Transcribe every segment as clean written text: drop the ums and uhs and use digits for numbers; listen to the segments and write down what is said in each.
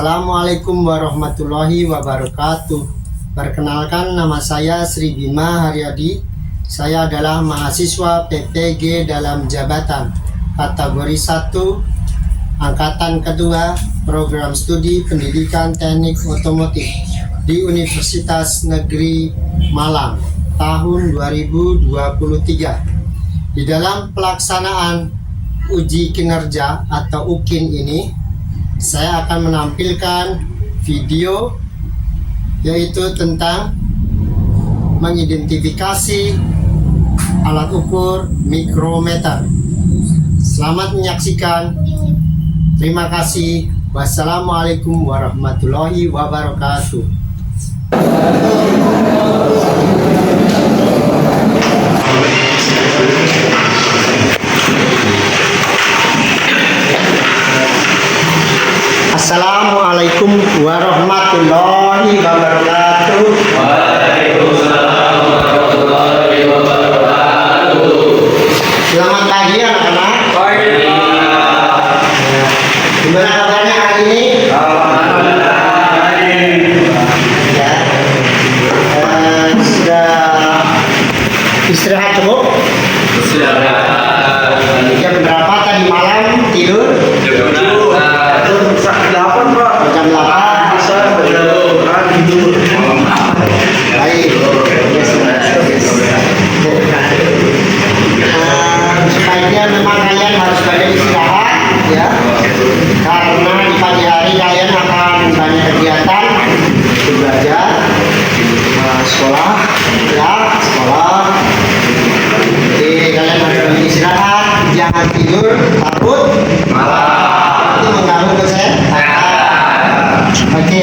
Assalamualaikum warahmatullahi wabarakatuh. Perkenalkan, nama saya Sri Bima Haryadi. Saya adalah mahasiswa PPG dalam jabatan kategori 1 angkatan kedua program studi pendidikan teknik otomotif di Universitas Negeri Malang tahun 2023. Di dalam pelaksanaan uji kinerja atau UKIN ini, saya akan menampilkan video yaitu tentang mengidentifikasi alat ukur mikrometer. Selamat menyaksikan. Terima kasih. Wassalamualaikum warahmatullahi wabarakatuh. Assalamualaikum warahmatullahi wabarakatuh. Waalaikumsalam warahmatullahi wabarakatuh. Selamat pagi anak-anak. Gimana kabarnya hari ini? Ya. Sudah istirahat cukup? Jam berapa tadi malam tidur? Jam 8. Baik. Sebaiknya memang kalian harus banyak istirahat, ya. Karena di pagi hari kalian akan banyak kegiatan, belajar, sekolah, ya, sekolah. Jadi kalian harus banyak istirahat, jangan tidur takut malam. Itu mengganggu kesehatan. Oke,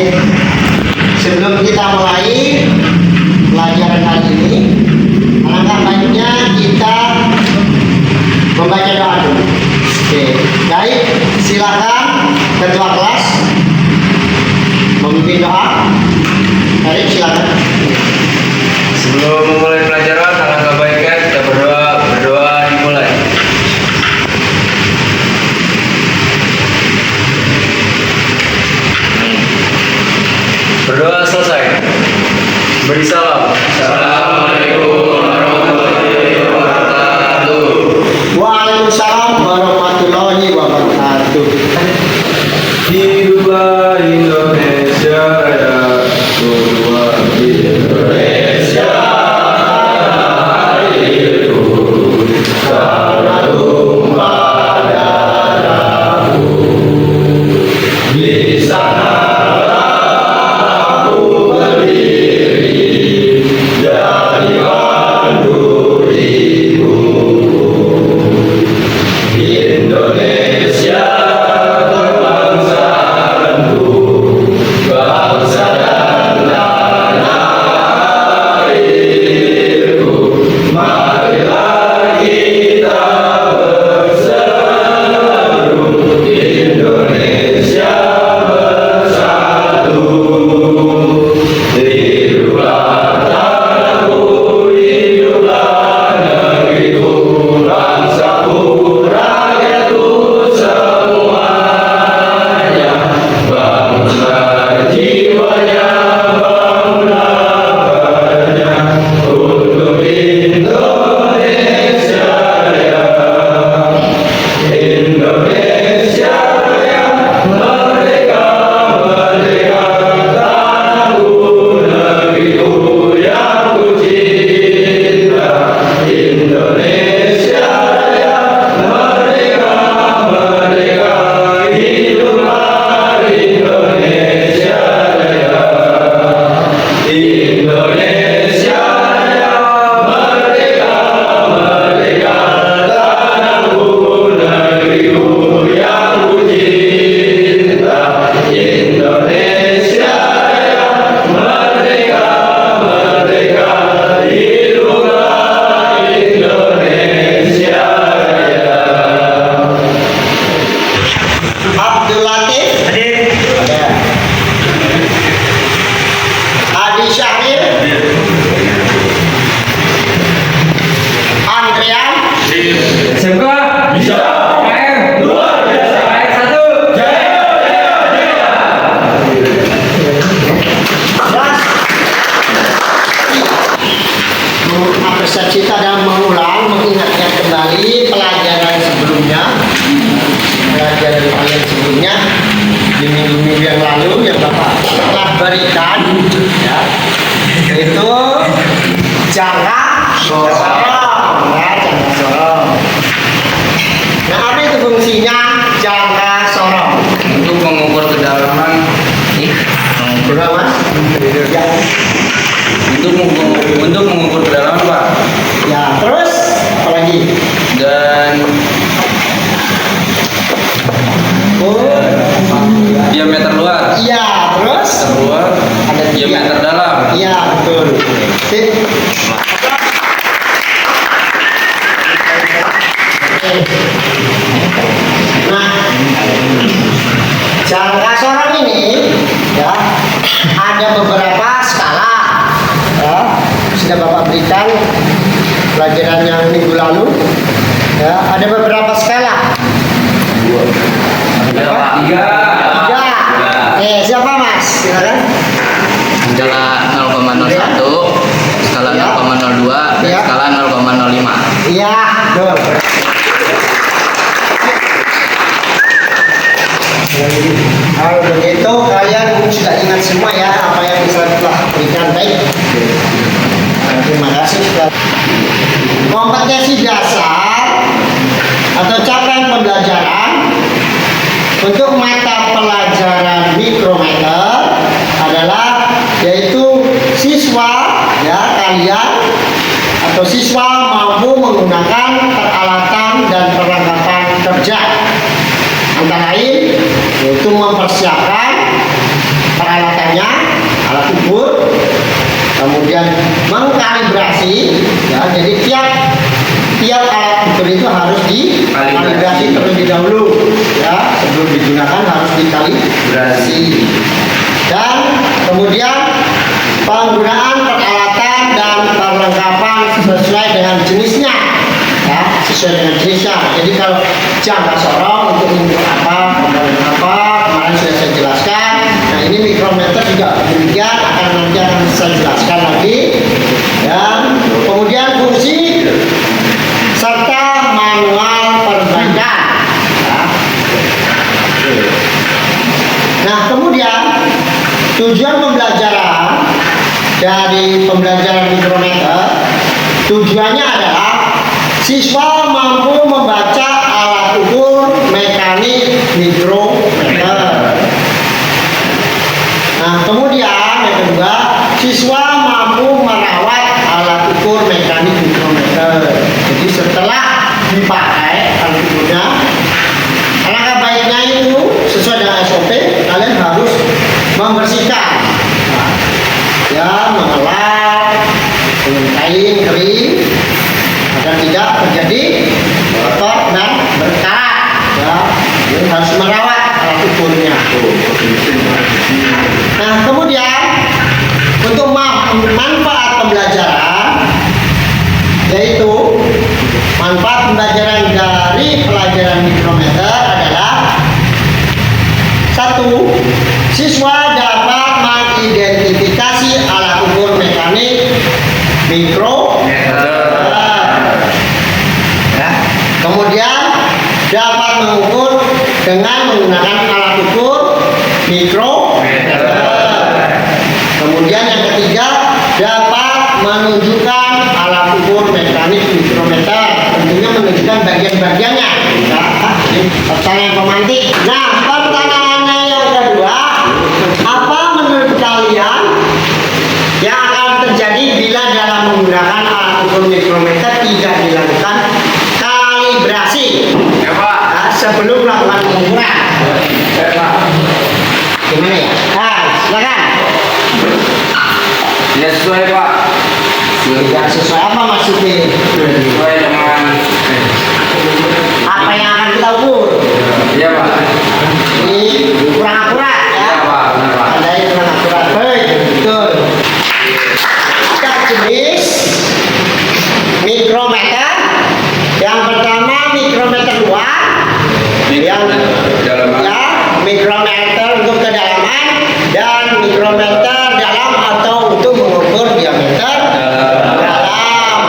sebelum kita mulai pelajaran hari ini, alangkah baiknya kita membaca doa dulu. Oke, baik, silakan ketua kelas memimpin doa. Baik, silakan. Sebelum memulai pelajaran, alangkah baiknya kita berdoa dimulai. Berdoa selesai. Beri salam. Assalamualaikum warahmatullahi wabarakatuh. Waalaikumsalam warahmatullahi wabarakatuh. Hiduplah Indonesia Raya, Tuhan Indonesia hadirku, karena tumpah darahku. Di sana aku berdiri dari durimu. Indonesia kebangsaanku, bangsa dan tanah airku. Marilah kita berseru, Indonesia bersatu. Hiduplah tanahku, hiduplah negeriku, bangsaku, rakyatku semuanya. Bangsa jiwanya, bangga untuk Indonesia Raya. Indonesia Raya, merdeka, merdeka, tanahku, negeriku yang ku cinta. Indonesia Raya, merdeka, merdeka, hiduplah Indonesia Raya. Indonesia Raya, merdeka, merdeka, tanahku, negeriku yang ku cinta. Indonesia Raya, merdeka, merdeka, hiduplah Indonesia Raya. Abdul Latif Hadir. ada. Adi Syahrir, Andrian, SMK bisa. luar biasa. Baik, 1. Jaya, jaya, jaya. minggu yang lalu yang Bapak telah berikan, ya, itu jangka sorong, ya, jangka sorong. Nah, apa itu fungsinya jangka sorong? Untuk mengukur kedalaman. Berapa, Mas? Ya. Untuk mengukur kedalaman, Pak. Ya, terus apa lagi? Dan diameter luar. Iya, terus Terluar. ada Diameter dalam. Iya, betul. Sip. Nah, jangka sorong ini, ya, ada beberapa skala, ya, sudah Bapak berikan pelajaran yang minggu lalu, ya, ada beberapa skala. Tiga. Tiga. Siapa Mas? Silakan. Skala 0,01, skala Ya. 0,02, dan Ya. skala 0,05. Iya, betul. Kalau begitu kalian sudah ingat semua ya apa yang saya telah berikan, baik. Terima kasih sudah. Kompetensi dasar atau capaian pembelajaran untuk mata pelajaran mikrometer adalah yaitu siswa, ya, kalian atau siswa mampu menggunakan peralatan dan perlengkapan kerja, antara lain yaitu mempersiapkan peralatannya, alat ukur, kemudian mengkalibrasi, ya, jadi tiap alat ukur itu harus dikalibrasi terlebih dahulu, ya, sebelum digunakan harus dikalibrasi, dan kemudian penggunaan peralatan dan perlengkapan sesuai dengan jenisnya, ya, sesuai dengan jenisnya. Jadi kalau jangka sorong untuk mengukur apa, komponen apa, kemarin sudah saya jelaskan. Nah, ini mikrometer juga demikian, nanti akan saya jelaskan lagi. Dan kemudian fungsi serta manual perbaikan. Ya. Nah, kemudian tujuan pembelajaran dari pembelajaran mikrometer, tujuannya adalah siswa mampu membaca alat ukur mekanik mikrometer. Nah, kemudian yang kedua, siswa mampu merawat alat ukur mekanik mikrometer. Jadi setelah dipakai alat ukurnya, alangkah baiknya itu sesuai dengan SOP, kalian harus membersihkan, nah, ya, mengelap dengan kain kering agar tidak terjadi kotor dan berkarat, ya. Jadi harus merawat alat ukurnya. Nah, kemudian untuk manfaat pembelajaran, yaitu manfaat pembelajaran dari pelajaran mikrometer adalah: satu, siswa dapat mengidentifikasi alat ukur mekanik mikrometer. Ya. Kemudian dapat mengukur dengan menggunakan alat ukur mikrometer. Kemudian yang ketiga, dapat menunjukkan alat ukur mekanik mikrometer, tentunya menunjukkan bagian-bagiannya. Ya. Ini pertanyaan pemantik. Nah, pertanyaannya yang kedua, apa menurut kalian yang akan terjadi bila dalam menggunakan alat ukur mikrometer tidak dilakukan kalibrasi, Ya, Pak. nah, sebelum melakukan pengukuran? Ya, Pak. Gimana ya? Nah, silakan. Tidak sesuai, Pak. Tidak sesuai apa maksudnya? Sesuai dengan Apa yang akan kita ukur? Iya, Pak. Ini kurang akurat, ya. Iya, Pak. Benar, Pak. Ada yang kurang akurat. Baik, betul. Ada jenis mikrometer. Yang pertama mikrometer luar, yang Kedalaman. ya, mikrometer untuk kedalaman, dan mikrometer dalam atau untuk mengukur diameter dalam.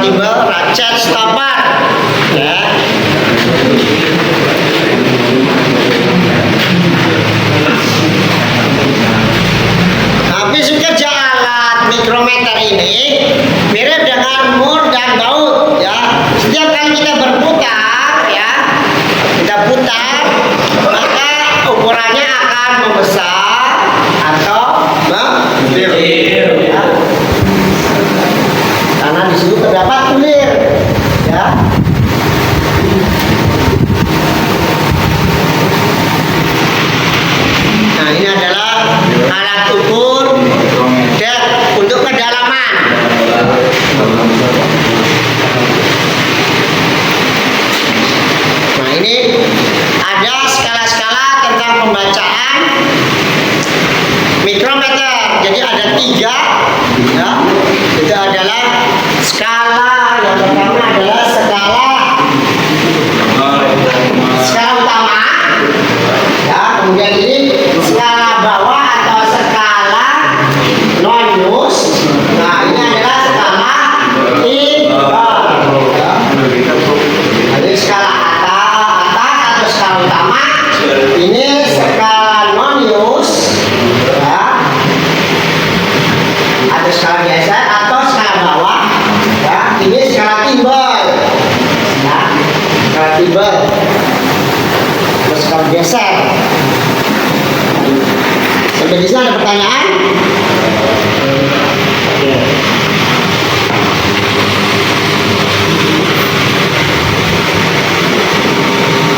timbal, racet, stopper. Ya. Habis kerja alat mikrometer ini mirip dengan mur dan baut ya. Setiap kali kita berputar ya, kita putar, maka ukurannya akan membesar atau mengecil ya. Karena di situ terdapat kulir ya. Nah, ini adalah alat ukur untuk kedalaman. Nah, ini ada skala-skala tentang pembacaan mikrometer. Jadi ada 3 ya. Itu adalah skala yang pertama adalah skala utama ya, kemudian ini skala bawah atau skala nonius. Nah, ini adalah skala timbal ya. Jadi skala atas atau skala utama, ini skala nonius ya, atau skala geser atau skala bawah ya. Ini skala timbal ya, skala timbal atau skala geser. Sampai di sini ada pertanyaan? Oke.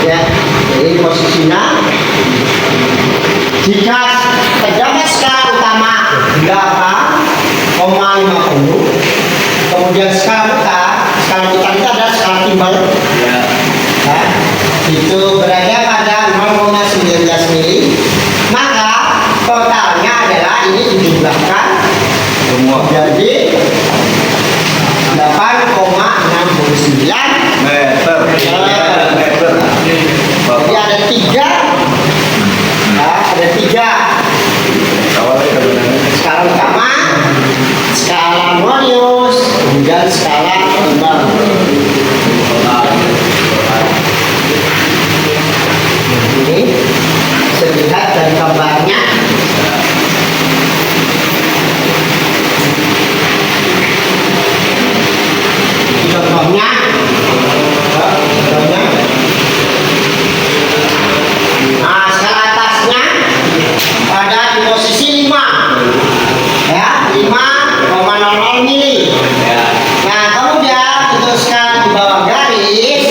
Ya, jadi posisinya jika terdapat skala utama 8,50, kemudian skala putar itu adalah skala timbal ya, itu berada pada 0,19 mili, maka totalnya adalah ini dijumlahkan semua jadi 8,69 meter. Jadi ada 3 ya, ada 3 skala utama, skala nonius, dan skala timbal. Ini bisa dilihat dari gambarnya. Contohnya, nah, skala atasnya ada di posisi 5 ya, 5,00 mili. Nah, kemudian untuk skala di bawah garis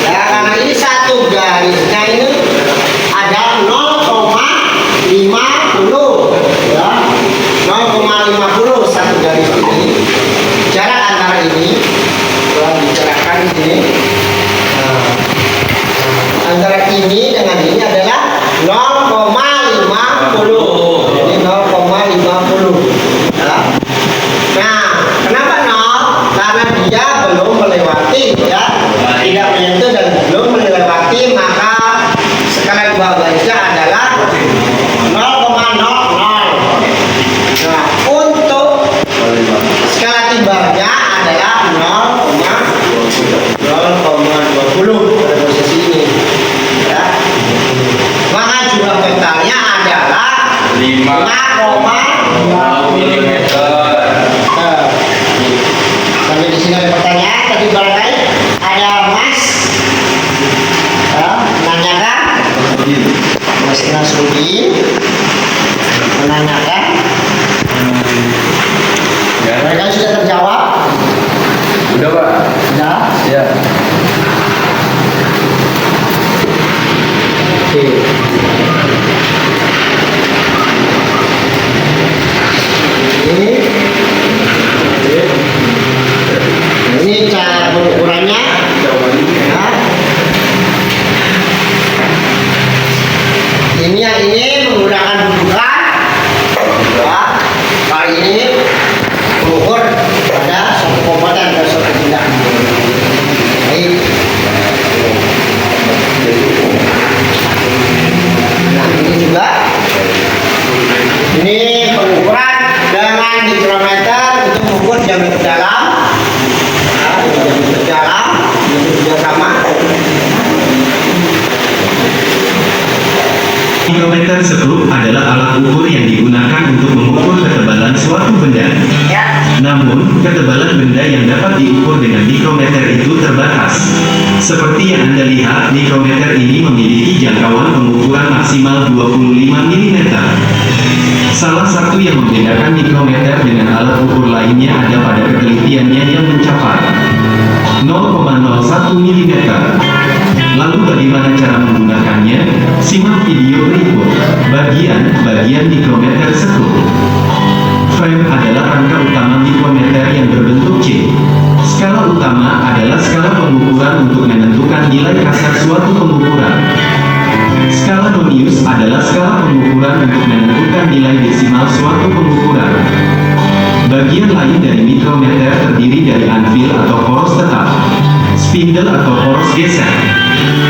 ya, karena ini satu garisnya ini ada 0,50 ya, 0,50 satu garis ini. Jarak antara ini kalau bicarakan ini, antara ini dengan ini adalah 0,50. Jadi 0,50 ya. Nah, kenapa 0? Karena dia belum melewati ya, tidak menyentuh dan belum melewati, maka skala di bawah garisnya adalah 0,00. Nah, untuk skala timbalnya adalah 0,20 pada posisi ini ya. Maka jumlah totalnya adalah 5,2 mm. Sampai di sini ada pertanyaan. Tadi barangkali ada Mas ya, menanyakan, Mas Nasruddin menanyakan. Barangkali sudah terjawab. Udah, Pak. Sudah. Ya. Oke. Ini cara pengukurannya ya. Ini yang ini menggunakan dudukan ya. Kali ini mengukur pada suatu komponen dan suatu tindak. Baik. Nah, ini juga ini pengukuran dengan hidrometer untuk mengukur diameter dalam ya, Mikrometer sekrup adalah alat ukur yang digunakan untuk mengukur ketebalan suatu benda. Namun, ketebalan benda yang dapat diukur dengan mikrometer itu terbatas. Seperti yang Anda lihat, mikrometer ini memiliki jangkauan pengukuran maksimal 25 mm. Salah satu yang membedakan mikrometer dengan alat ukur lainnya ada pada ketelitiannya yang mencapai 0,01 mm. Lalu bagaimana cara menggunakannya? Simak video berikut. Bagian mikrometer sekrup. Frame adalah rangka utama mikrometer yang berbentuk C. Skala utama adalah skala pengukuran untuk menentukan nilai kasar suatu pengukuran. Skala nonius adalah skala pengukuran untuk menentukan nilai desimal suatu pengukuran. Bagian lain dari mikrometer terdiri dari anvil atau poros tetap, spindle atau poros geser,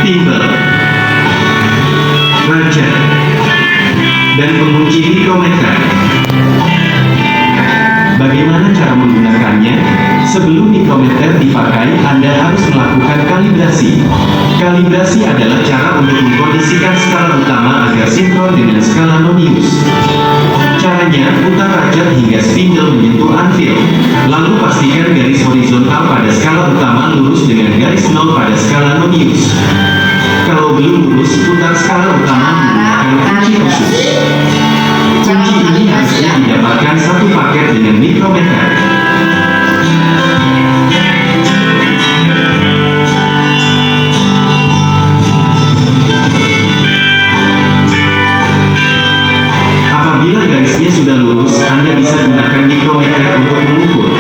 timbel, rajah, dan pengunci mikrometer. Bagaimana cara menggunakannya? Sebelum mikrometer dipakai, Anda harus melakukan kalibrasi. Kalibrasi adalah cara untuk mengkondisikan skala utama agar sinkron dengan skala nonius. Caranya, putar rajah hingga spindle menyentuh anvil. Lalu pastikan garis horizontal pada skala utama lurus dengan garis nol pada skala nonius. Kalau belum lurus, putar skala utama menggunakan kunci khusus. Kunci ini harusnya didapatkan satu paket dengan mikrometer. Apabila garisnya sudah lurus, Anda bisa gunakan mikrometer untuk mengukur.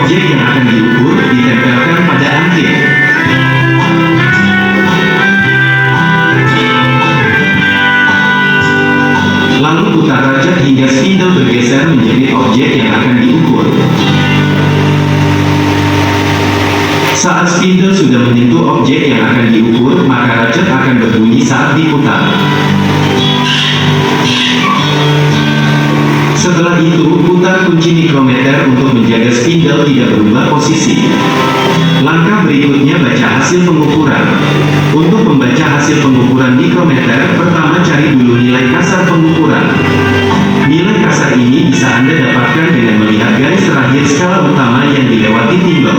Objek yang akan diukur ditempelkan pada anvil. Lalu putar rajah hingga spindle bergeser menjadi objek yang akan diukur. Saat spindle sudah menyentuh objek yang akan diukur, maka rajah akan berbunyi saat diputar. Setelah itu, putar kunci mikrometer untuk menjaga spindle tidak berubah posisi. Langkah berikutnya, baca hasil pengukuran. Untuk membaca hasil pengukuran mikrometer, pertama cari dulu nilai kasar pengukuran. Nilai kasar ini bisa Anda dapatkan dengan melihat garis terakhir skala utama yang dilewati timbel.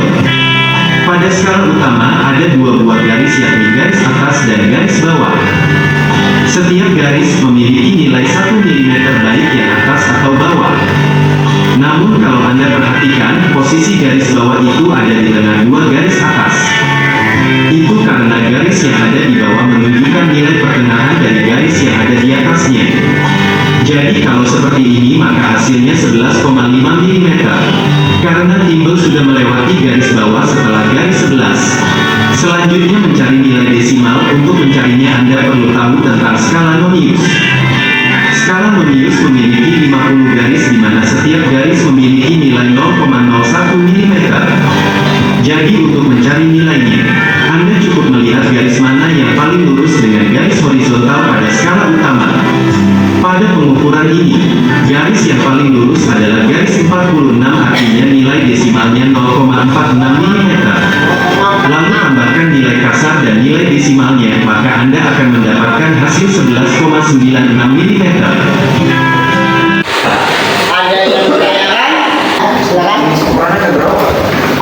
Pada skala utama, ada dua buah garis, yakni garis atas dan garis bawah. Setiap garis memiliki nilai 1 mm baik yang atas atau bawah. Namun kalau Anda perhatikan, posisi garis bawah itu ada di tengah dua garis atas. Itu karena garis yang ada di bawah menunjukkan nilai pertengahan dari garis yang ada di atasnya. Jadi kalau seperti ini, maka hasilnya 11,5 mm. Karena timbel sudah melewati garis bawah setelah garis 11. Selanjutnya mencari nilai desimal. Untuk mencarinya Anda perlu tahu tentang skala nonius. Skala nonius memiliki 50 garis di mana setiap garis memiliki nilai 0,01 mm. Jadi untuk mencari nilainya, Anda cukup melihat garis mana yang paling lurus dengan garis horizontal pada skala utama. Pada pengukuran ini, garis yang paling lurus adalah garis 46, artinya nilai desimalnya 0,46 mm. Lalu tambahkan nilai kasar dan nilai desimalnya, maka Anda akan mendapatkan hasil 11,96 mm. Ada yang bertanyakan? Silakan. Ukurannya ada berapa?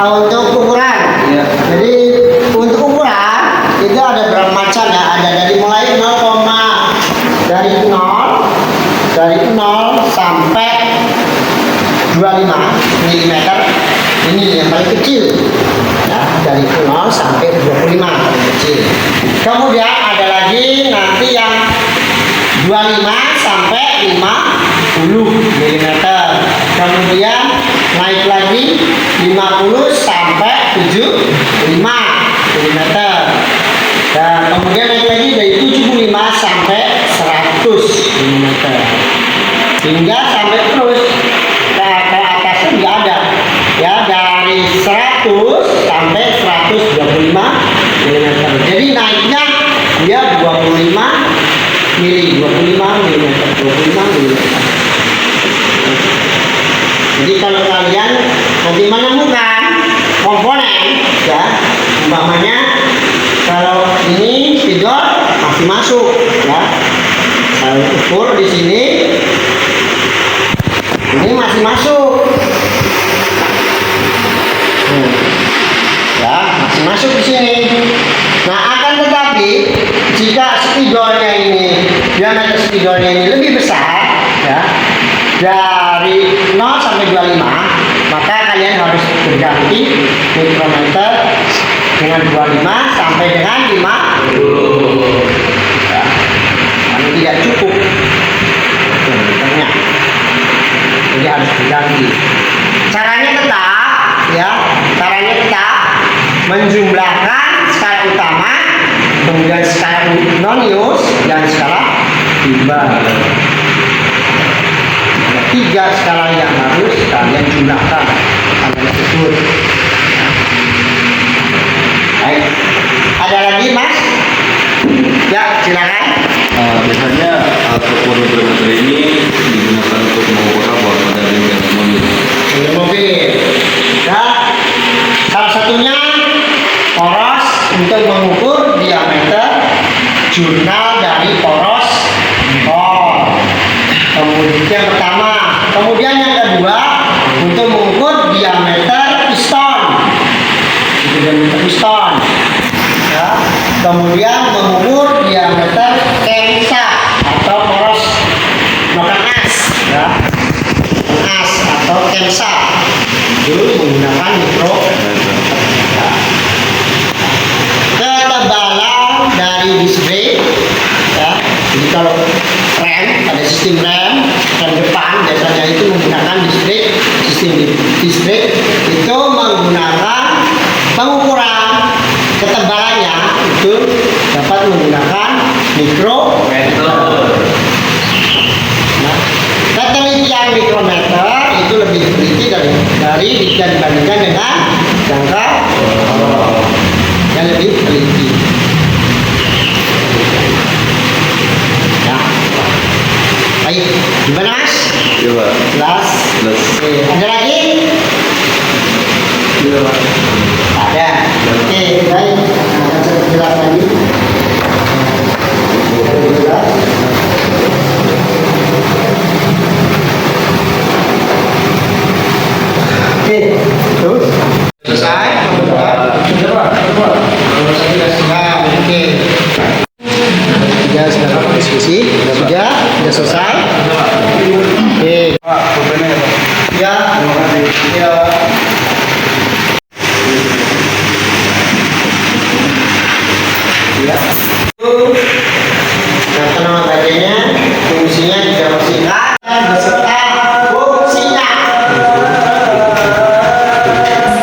Untuk ukuran, jadi untuk ukuran itu ada berapa macam ya? Ada dari mulai 0 sampai 25 mm. Ini yang paling kecil. Ya, dari 0 sampai 25 paling kecil. Kemudian ada lagi nanti yang 25 sampai 50 mm. Kemudian naik lagi 50 sampai 75 mm. Dan kemudian naik lagi dari 75 sampai 100 mm. Hingga sampai terus ke atasnya nggak ada. Ya, dari 100 sampai 125 mm. Jadi naiknya dia 25 mm. Umpamanya kalau ini spidol masih masuk ya. Saya ukur di sini ini masih masuk. Ya, masih masuk di sini. Nah, akan tetapi jika spidolnya ini diameter spidolnya ini lebih besar ya, dari 0 sampai 25, maka kalian harus berganti mikrometer dengan 25 sampai dengan 50. Ya, karena tidak cukup mikrometernya, jadi harus berganti. Caranya tetap menjumlahkan skala utama, kemudian skala non-ius dan skala timbal. Ada 3 skala yang harus kalian jumlahkan pada tersebut. Baik, ada lagi Mas? Ya, silakan. Biasanya ukur mikrometer ini digunakan untuk mengukur apa pada ring mobil. Mobil. Ya, salah satunya poros untuk mengukur diameter jurnal dari poros bor. Kemudian yang pertama, kemudian yang kedua untuk mengukur diameter piston. Diameter piston. Ya. Kemudian mengukur diameter kensa atau poros noken as, ya. As atau kensa. Itu menggunakan mikrometer. Ya. Ketebalan dari disc brake, ya. Jadi kalau rem, ada sistem rem depan biasanya itu menggunakan disc brake. Sistem disc brake itu menggunakan pengukuran ketebalannya itu dapat menggunakan mikrometer. Nah, ketelitian mikrometer itu lebih teliti dari dibandingkan dengan jangka yang lebih teliti. Ya. Baik, gimana Mas? Coba. Jelas. Oke, ada lagi? Ada. Oke, baik. Akan saya jelas lagi. Jelas. Oke, terus. Selesai. Sudah. Oke. Sudah sekarang diskusi. Sudah selesai. Oke. Ya. Ya. Ya. Nah, nama bagiannya fungsinya dijelaskan beserta fungsinya.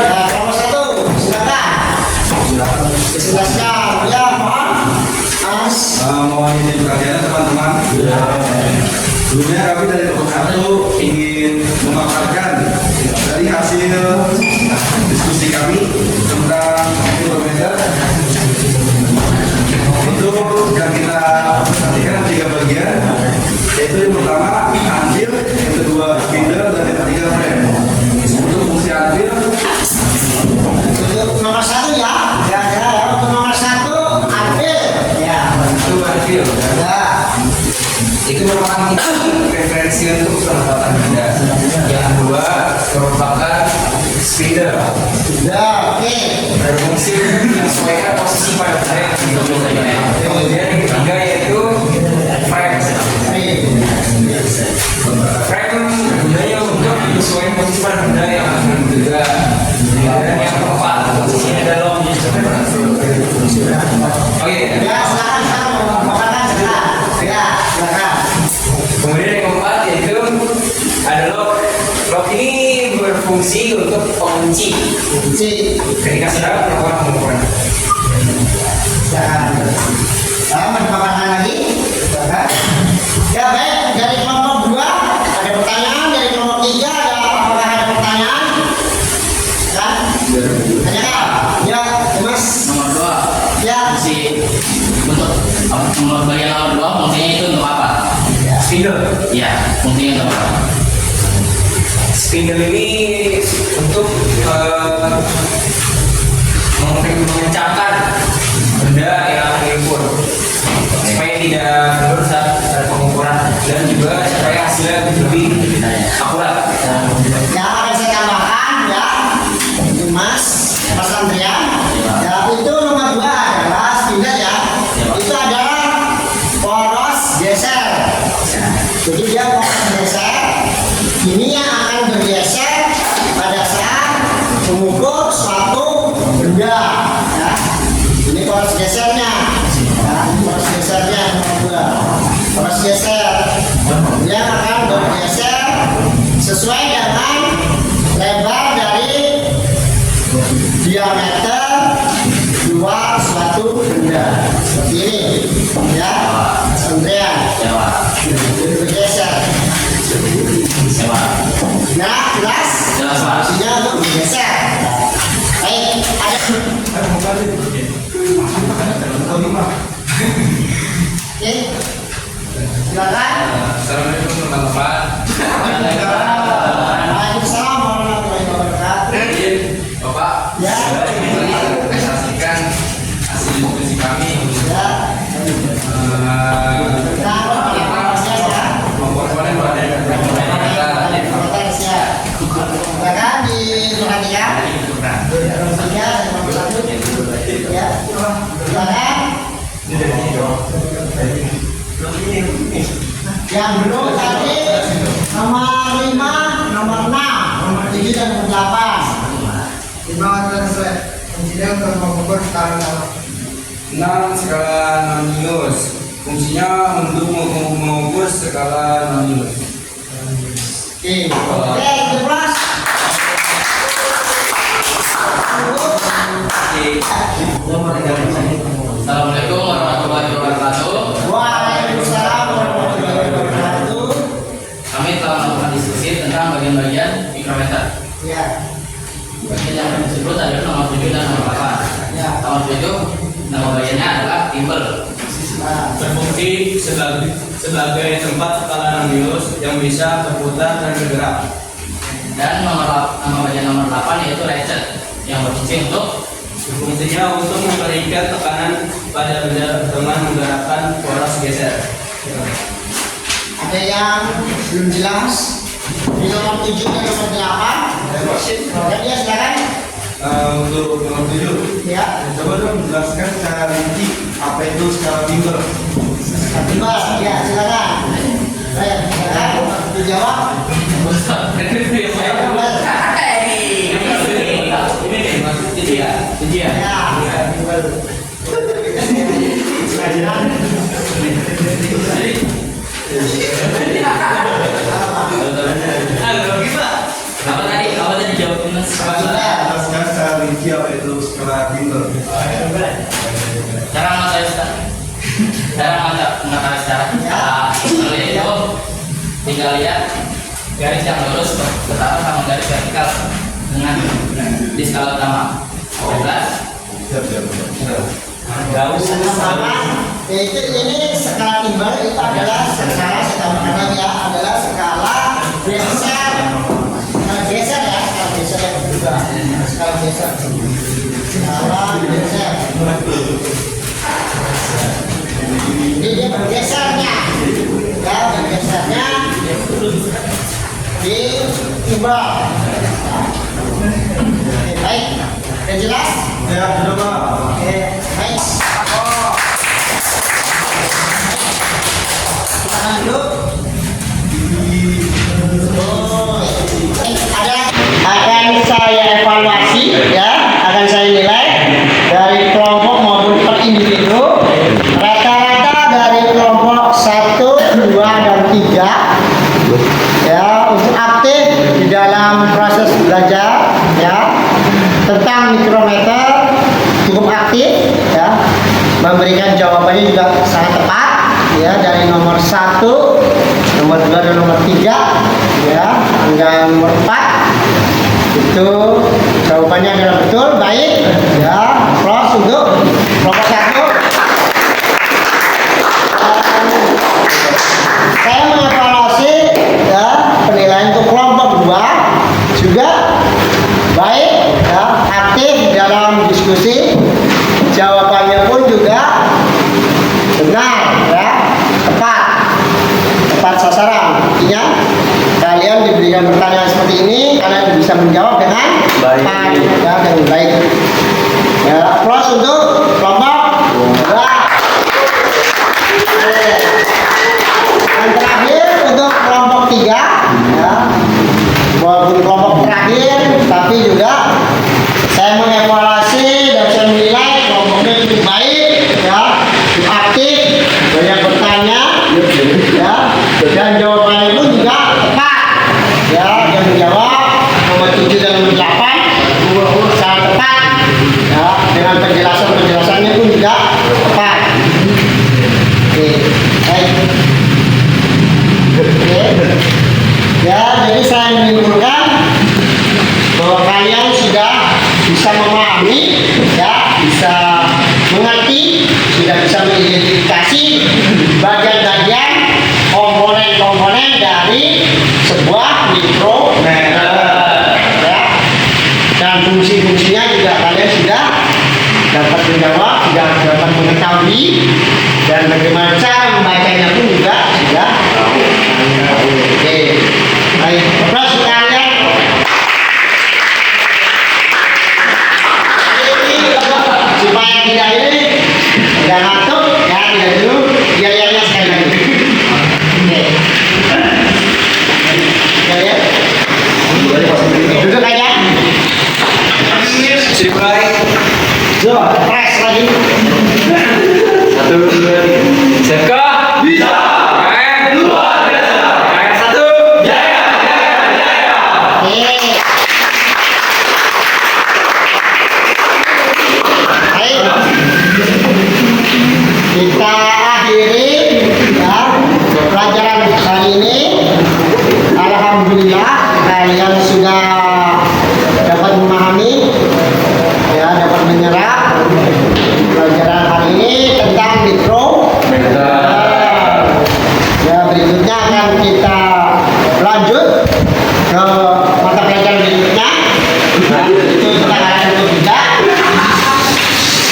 Nah, nomor 1, silakan. Dijelaskan. Ya, mohon. Mas. Mohon izin perhatian teman-teman. Sebelumnya kami dari kelompok 1 ingin memaparkan dari hasil diskusi kami tentang mikrometer. Itu yang kita perhatikan 3 bagian, yaitu yang pertama anvil, yang kedua spindle, dan yang ketiga frame. Untuk fungsi anvil, Untuk nomor 1 ya. Ya. Untuk nomor 1 ambil. Ya. itu anvil. Ya. Itu merupakan referensi untuk penempatan benda. Yang kedua merupakan spindle. Ya. Oke. Berfungsi menyesuaikan posisi pada benda yang dibutuhkan. Kemudian yang ketiga yaitu frame. Frame gunanya untuk menyesuaikan posisi pada benda yang dibutuhkan. Dan yang keempat posisinya adalah oke. Ya, silakan memaparkan segera. Ya, silakan. Kemudian yang keempat yaitu ada lock. Lock ini berfungsi untuk pengunci ketika sedang melakukan pengukuran. Silakan. Memaparkan lagi. Silakan. Ya, baik. Dari kelompok 2 ada pertanyaan, dari kelompok 3 apakah ada pertanyaan? Kan? Tanyakan. Ya, Mas. Nomor 2. Ya. Untuk nomor bagian nomor 2 fungsinya itu untuk apa? Spindle. Ya, fungsinya untuk apa? Spindle ini untuk mengkonfigurasi mengencangkan benda yang akan diukur supaya tidak mundur saat pengukuran dan juga supaya hasilnya lebih akurat. Ya, akan saya tambahkan ya, Mas Andrian. Ya, itu nomor 2 adalah spindle ya. Itu adalah poros geser. Jadi dia poros geser. Ini yang akan bergeser pada saat mengukur suatu benda. Ya. Ini poros gesernya. Ya, poros gesernya nomor 2. Poros geser. Dia akan bergeser sesuai dengan lebar dari diameter luar suatu benda seperti ini ya, Andrean. Bergeser. Nah, jelas fungsinya untuk bergeser. Baik, ada oke, silakan. Assalamualaikum teman-teman. Waalaikumsalam warahmatullahi wabarakatuh. Bapak, Ya. saya saksikan hasil diskusi kami. Ya. Komponen pada Silakan diperhatikan. Ya, silakan. Yang belum tadi nomor 5, nomor 6, nomor 7 dan nomor 8. untuk mengukur skala 6 skala nonius. Fungsinya untuk mengukur skala nonius. Oke, terus. Assalamualaikum warahmatullahi wabarakatuh. Waalaikumsalam warahmatullahi wabarakatuh. Kami telah melakukan diskusi tentang bagian-bagian mikrometer. Ya, Bagian yang kami sebut adalah nomor 7 dan nomor 8. ya. Nomor 7, nama bagiannya adalah timbel. Nah, Berfungsi sebagai tempat skala nonius yang bisa berputar dan bergerak. Dan nama bagian nomor 8 yaitu ratchet yang berfungsi untuk Fungsinya untuk memberikan tekanan pada benda dengan menggerakkan poros geser. ada yang belum jelas di nomor 7 dan nomor 8. Ya, silakan. Untuk nomor 7, Ya, coba dong menjelaskan secara rinci apa itu skala timbel. timbal. Ya, silakan. Baik, silakan dijawab. Ini Ya, timbal. apa tadi jawabnya? Jelaskan secara rinci apa itu skala timbel. Cara mengetahui secara timbel itu tinggal lihat garis yang lurus bertambah sama garis vertikal dengan di skala utama. 12. Sama-sama, yaitu ini skala timbal itu adalah skala sekarang ya, adalah skala geser. Skala geser ya, skala geser yang kedua. Skala geser. Skala geser. Jadi dia bergesernya, ya bergesernya di timbal. Oke, baik, udah jelas? Ya, sudah Pak. Oke, baik. Silakan duduk. Akan saya evaluasi ya, akan saya nilai dari kelompok maupun per individu. Rata-rata dari kelompok 1, 2, dan 3 ya untuk aktif di dalam proses belajar ya tentang mikrometer cukup aktif ya, memberikan jawabannya juga sangat tepat ya, dari nomor 1, nomor 2, dan nomor 3 ya, hingga nomor 4 itu jawabannya adalah betul, baik ya. Plus untuk kelompok 1. Saya mengevaluasi ya penilaian untuk kelompok 2 juga baik ya, aktif dalam diskusi jawabannya pun juga benar, ya, tepat sasaran. Artinya kalian diberikan pertanyaan seperti ini, kalian bisa menjawab dengan baik, ya, dengan baik. Ya, aplaus untuk kelompok 2. Dan terakhir untuk kelompok 3, ya, walaupun kelompok terakhir, tapi juga saya mengevaluasi dan saya menilai kelompoknya cukup baik, ya, aktif, banyak bertanya, ya, dan jawabannya pun juga tepat, ya, yang menjawab nomor 7 dan nomor 8 secara tepat, ya, dengan penjelasannya pun juga tepat. Oke, baik. Oke, ya, jadi saya menyimpulkan bahwa kalian sudah bisa memahami, ya, bisa mengerti, sudah bisa mengidentifikasi bagian-bagian komponen-komponen dari sebuah mikrometer, ya, dan fungsi-fungsinya juga kalian sudah dapat menjawab, sudah dapat mengetahui, dan bagaimana cara membacanya pun juga sudah tahu. Oke, baik, terus kalian supaya tidak ini tidak ngantuk, ya, tidak dulu biayanya sekali lagi. Oke, ya, duduk aja. Simpai. Press lagi. 1, 2, 3. Seka. Bisa. Luar biasa. 1. Jaya. Oke. Baik. Kita akhiri, ya, pelajaran hari ini. Alhamdulillah kalian sudah dapat memahami, ya, dapat menyerap pelajaran hari ini tentang mikrometer. Ya, berikutnya akan kita lanjut ke mata pelajaran berikutnya, itu tentang alat ukur benda.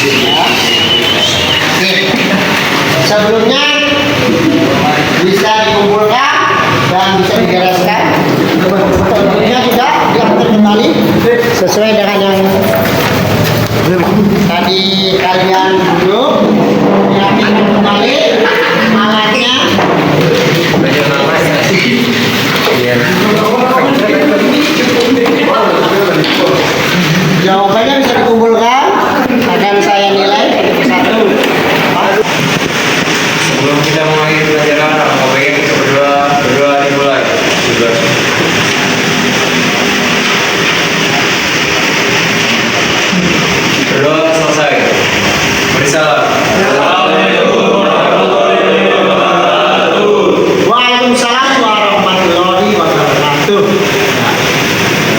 Ya. Oke. Sebelumnya bisa dikumpulkan dan bisa dibereskan. Sebelumnya juga diantar kembali sesuai dengan yang tadi kalian duduk, diambilkan kembali alatnya. Jawabannya bisa dikumpulkan, akan saya nilai satu persatu. Sebelum kita mengakhiri pelajaran, apa baiknya kita berdoa dimulai. Berdoa selesai. Beri salam. Waalaikumsalam warahmatullahi wabarakatuh.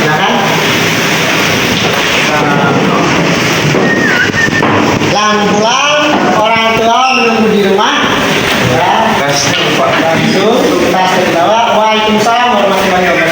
Ya kan? Yang pulang orang tua menunggu di rumah. Ya. Itu tas ke bawah. Waalaikumsalam warahmatullahi wabarakatuh.